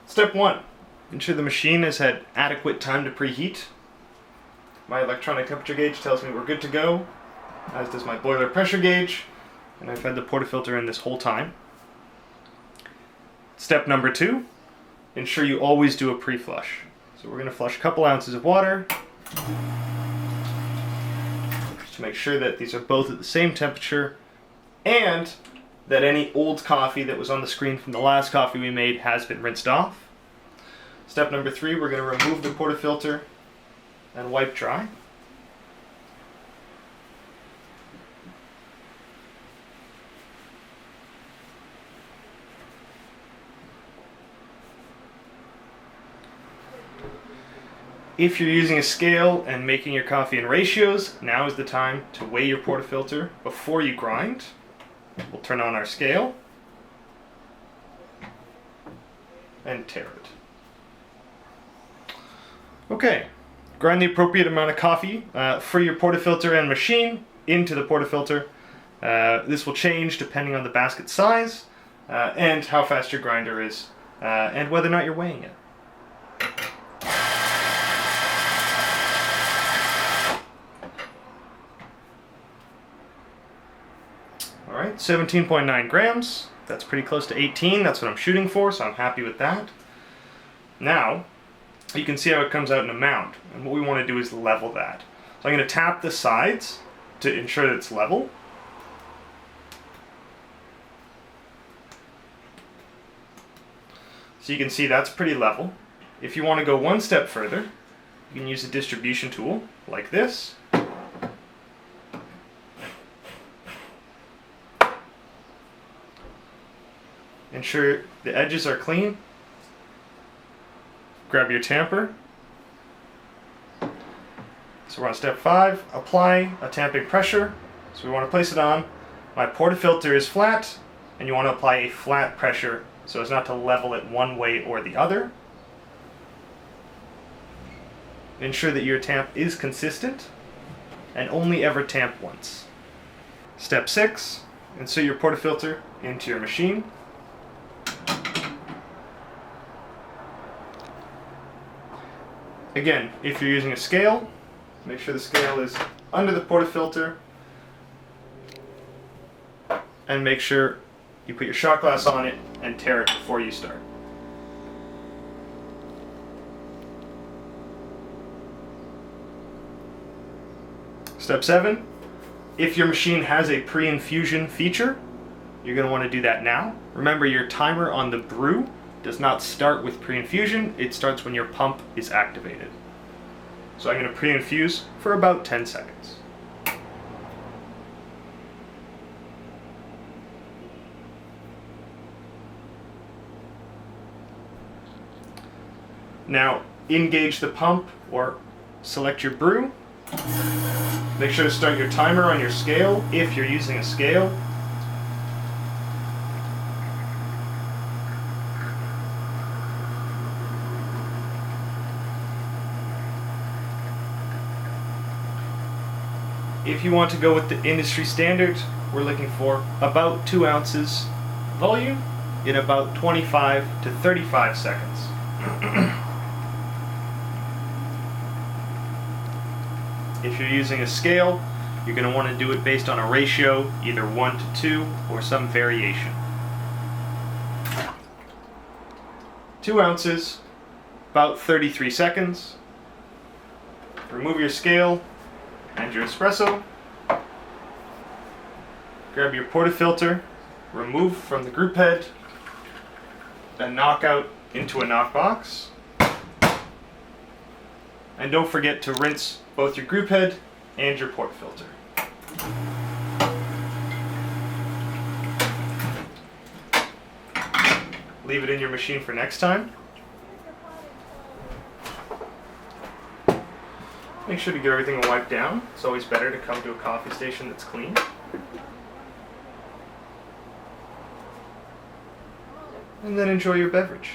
Step 1. Ensure the machine has had adequate time to preheat. My electronic temperature gauge tells me we're good to go, as does my boiler pressure gauge, and I've had the portafilter in this whole time. Step number 2, ensure you always do a pre-flush. So we're going to flush a couple ounces of water to make sure that these are both at the same temperature and that any old coffee that was on the screen from the last coffee we made has been rinsed off. Step number 3, we're going to remove the portafilter and wipe dry. If you're using a scale and making your coffee in ratios, now is the time to weigh your portafilter before you grind. We'll turn on our scale and tare it. Okay, grind the appropriate amount of coffee for your portafilter and machine into the portafilter. This will change depending on the basket size and how fast your grinder is and whether or not you're weighing it. Alright, 17.9 grams. That's pretty close to 18. That's what I'm shooting for, so I'm happy with that. Now, you can see how it comes out in a mound. And what we want to do is level that. So I'm going to tap the sides to ensure that it's level. So you can see that's pretty level. If you want to go one step further, you can use a distribution tool like this. Ensure the edges are clean. Grab your tamper. So we're on step 5, apply a tamping pressure. So we want to place it on. My portafilter is flat, and you want to apply a flat pressure so as not to level it one way or the other. Ensure that your tamp is consistent, and only ever tamp once. Step 6, insert your portafilter into your machine. Again, if you're using a scale, make sure the scale is under the portafilter, and make sure you put your shot glass on it and tare it before you start. Step 7, if your machine has a pre-infusion feature, you're going to want to do that now. Remember, your timer on the brew does not start with pre-infusion, it starts when your pump is activated. So I'm going to pre-infuse for about 10 seconds. Now, engage the pump or select your brew. Make sure to start your timer on your scale if you're using a scale. If you want to go with the industry standard, we're looking for about 2 ounces volume in about 25 to 35 seconds. If you're using a scale, you're going to want to do it based on a ratio, either 1 to 2 or some variation. 2 ounces, about 33 seconds. Remove your scale and your espresso. Grab your portafilter, remove from the group head, and knock out into a knock box. And don't forget to rinse both your group head and your portafilter. Leave it in your machine for next time. Make sure to get everything wiped down. It's always better to come to a coffee station that's clean. And then enjoy your beverage.